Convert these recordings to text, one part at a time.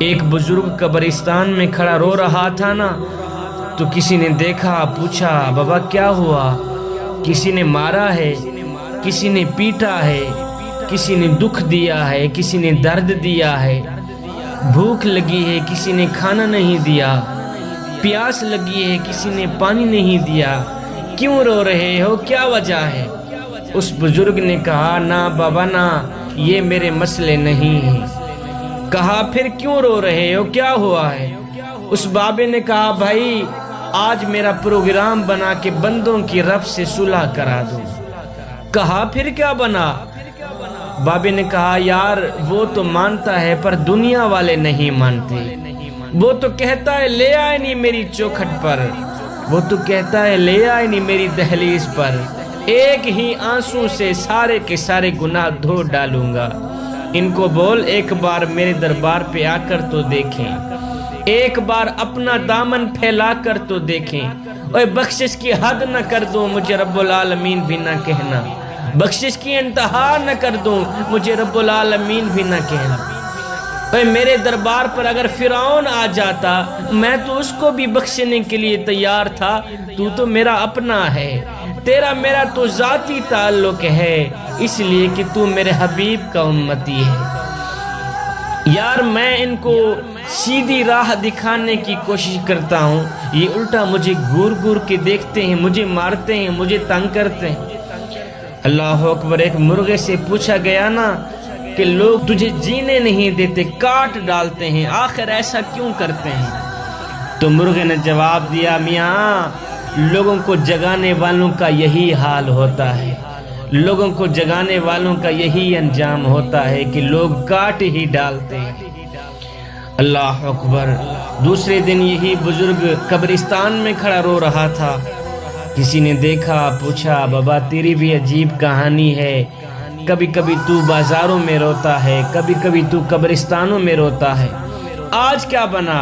ایک بزرگ قبرستان میں کھڑا رو رہا تھا نا، تو کسی نے دیکھا، پوچھا بابا کیا ہوا؟ کسی نے مارا ہے، کسی نے پیٹا ہے، کسی نے دکھ دیا ہے، کسی نے درد دیا ہے، بھوک لگی ہے، کسی نے کھانا نہیں دیا، پیاس لگی ہے، کسی نے پانی نہیں دیا، کیوں رو رہے ہو؟ کیا وجہ ہے؟ اس بزرگ نے کہا نا بابا نا، یہ میرے مسئلے نہیں ہیں۔ کہا پھر کیوں رو رہے ہو؟ کیا ہوا ہے؟ اس بابے نے کہا بھائی آج میرا پروگرام بنا کہ بندوں کی رب سے صلح کرا دوں۔ کہا پھر کیا بنا؟ بابے نے کہا یار وہ تو مانتا ہے پر دنیا والے نہیں مانتے۔ وہ تو کہتا ہے لے آئے نہیں میری چوکھٹ پر، وہ تو کہتا ہے لے آئے نہیں میری دہلیز پر، ایک ہی آنسو سے سارے کے سارے گناہ دھو ڈالوں گا۔ ان کو بول ایک بار میرے دربار پہ آ کر تو دیکھیں، ایک بار اپنا دامن پھیلا کر تو دیکھیں، اور بخشش کی حد نہ کر دوں مجھے رب العالمین بھی نہ کہنا، بخشش کی انتہا نہ کر دوں مجھے رب العالمین بھی نہ کہنا۔ میرے دربار پر اگر فرعون آ جاتا میں تو اس کو بھی بخشنے کے لیے تیار تھا، تو میرا اپنا ہے، تیرا میرا تو ذاتی تعلق ہے، اس لیے کہ تو میرے حبیب کا امتی ہے۔ یار میں ان کو سیدھی راہ دکھانے کی کوشش کرتا ہوں، یہ الٹا مجھے گور گور کے دیکھتے ہیں، مجھے مارتے ہیں، مجھے تنگ کرتے ہیں۔ اللہ اکبر۔ ایک مرغے سے پوچھا گیا نا کہ لوگ تجھے جینے نہیں دیتے، کاٹ ڈالتے ہیں، آخر ایسا کیوں کرتے ہیں؟ تو مرغے نے جواب دیا میاں لوگوں کو جگانے والوں کا یہی حال ہوتا ہے، لوگوں کو جگانے والوں کا یہی انجام ہوتا ہے کہ لوگ کاٹ ہی ڈالتے ہیں۔ اللہ اکبر۔ دوسرے دن یہی بزرگ قبرستان میں کھڑا رو رہا تھا، کسی نے دیکھا، پوچھا بابا تیری بھی عجیب کہانی ہے، کبھی کبھی تو بازاروں میں روتا ہے، کبھی کبھی تو قبرستانوں میں روتا ہے، آج کیا بنا؟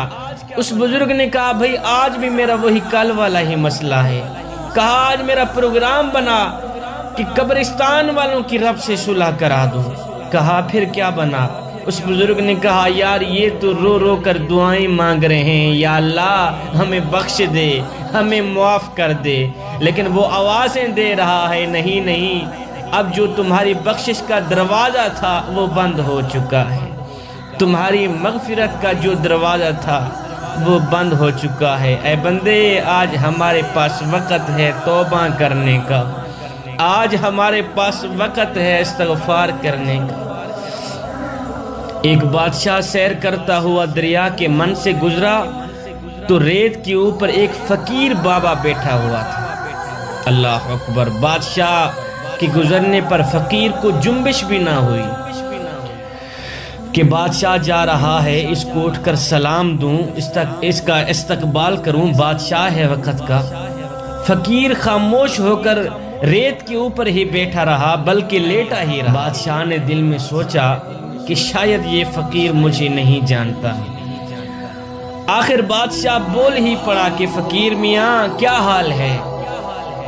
اس بزرگ نے کہا بھئی آج بھی میرا وہی کل والا ہی مسئلہ ہے۔ کہا آج میرا پروگرام بنا کہ قبرستان والوں کی رب سے صلح کرا دوں۔ کہا پھر کیا بنا؟ اس بزرگ نے کہا یار یہ تو رو رو کر دعائیں مانگ رہے ہیں، یا اللہ ہمیں بخش دے، ہمیں معاف کر دے، لیکن وہ آوازیں دے رہا ہے نہیں نہیں، اب جو تمہاری بخشش کا دروازہ تھا وہ بند ہو چکا ہے، تمہاری مغفرت کا جو دروازہ تھا وہ بند ہو چکا ہے۔ اے بندے آج ہمارے پاس وقت ہے توبہ کرنے کا، آج ہمارے پاس وقت ہے استغفار کرنے کا۔ ایک بادشاہ سیر کرتا ہوا دریا کے من سے گزرا تو ریت کے اوپر ایک فقیر بابا بیٹھا ہوا تھا۔ اللہ اکبر۔ بادشاہ کہ گزرنے پر فقیر کو جنبش بھی نہ ہوئی کہ بادشاہ جا رہا ہے، اس کو اٹھ کر سلام دوں، اس کا استقبال کروں، بادشاہ ہے وقت کا۔ فقیر خاموش ہو کر ریت کے اوپر ہی بیٹھا رہا، بلکہ لیٹا ہی رہا۔ بادشاہ نے دل میں سوچا کہ شاید یہ فقیر مجھے نہیں جانتا۔ آخر بادشاہ بول ہی پڑا کہ فقیر میاں کیا حال ہے؟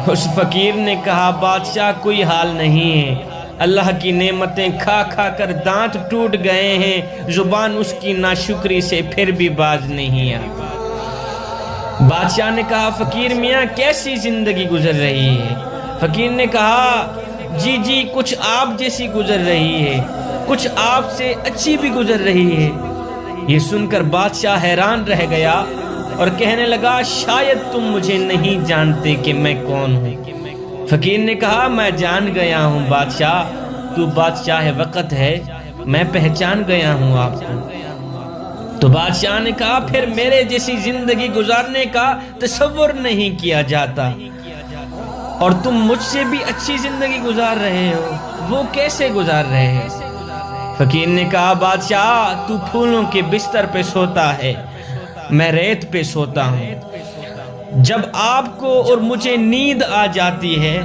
اس فقیر نے کہا بادشاہ کوئی حال نہیں ہے، اللہ کی نعمتیں کھا کھا کر دانت ٹوٹ گئے ہیں، زبان اس کی ناشکری سے پھر بھی باز نہیں آتا۔ بادشاہ نے کہا فقیر میاں کیسی زندگی گزر رہی ہے؟ فقیر نے کہا جی کچھ آپ جیسی گزر رہی ہے، کچھ آپ سے اچھی بھی گزر رہی ہے۔ یہ سن کر بادشاہ حیران رہ گیا اور کہنے لگا شاید تم مجھے نہیں جانتے کہ میں کون ہوں۔ فقیر نے کہا میں جان گیا ہوں بادشاہ، تو بادشاہ وقت ہے، میں پہچان گیا ہوں آپ کو۔ تو بادشاہ نے کہا پھر میرے جیسی زندگی گزارنے کا تصور نہیں کیا جاتا، اور تم مجھ سے بھی اچھی زندگی گزار رہے ہو، وہ کیسے گزار رہے ہیں؟ فقیر نے کہا بادشاہ تو پھولوں کے بستر پہ سوتا ہے، میں ریت پہ سوتا ہوں۔ جب آپ کو اور مجھے نیند آ جاتی ہے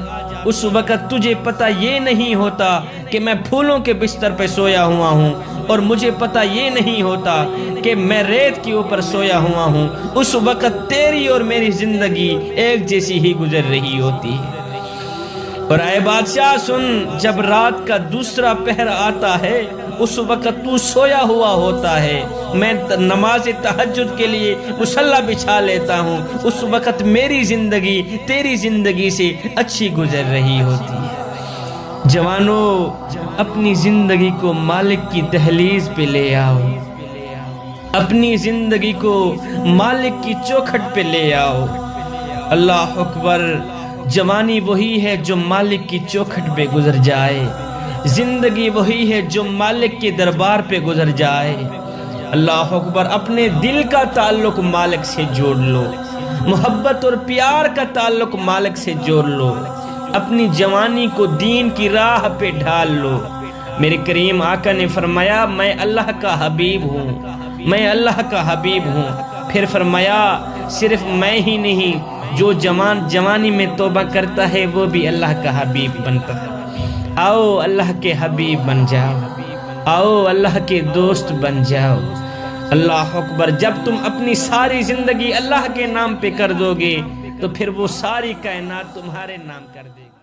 اس وقت تجھے پتہ یہ نہیں ہوتا کہ میں پھولوں کے بستر پہ سویا ہوا ہوں، اور مجھے پتہ یہ نہیں ہوتا کہ میں ریت کے اوپر سویا ہوا ہوں۔ اس وقت تیری اور میری زندگی ایک جیسی ہی گزر رہی ہوتی ہے۔ اور اے بادشاہ سن، جب رات کا دوسرا پہر آتا ہے اس وقت تو سویا ہوا ہوتا ہے، میں نماز تہجد کے لیے مصلی بچھا لیتا ہوں، اس وقت میری زندگی تیری زندگی سے اچھی گزر رہی ہوتی ہے۔ جوانوں، اپنی زندگی کو مالک کی دہلیز پہ لے آؤ، اپنی زندگی کو مالک کی چوکھٹ پہ لے آؤ۔ اللہ اکبر، جوانی وہی ہے جو مالک کی چوکھٹ پہ گزر جائے، زندگی وہی ہے جو مالک کے دربار پہ گزر جائے۔ اللہ اکبر، اپنے دل کا تعلق مالک سے جوڑ لو، محبت اور پیار کا تعلق مالک سے جوڑ لو، اپنی جوانی کو دین کی راہ پہ ڈھال لو۔ میرے کریم آقا نے فرمایا میں اللہ کا حبیب ہوں، میں اللہ کا حبیب ہوں۔ پھر فرمایا صرف میں ہی نہیں، جو جوانی میں توبہ کرتا ہے وہ بھی اللہ کا حبیب بنتا ہے۔ آؤ اللہ کے حبیب بن جاؤ، آؤ اللہ کے دوست بن جاؤ۔ اللہ اکبر، جب تم اپنی ساری زندگی اللہ کے نام پہ کر دو گے تو پھر وہ ساری کائنات تمہارے نام کر دے گی۔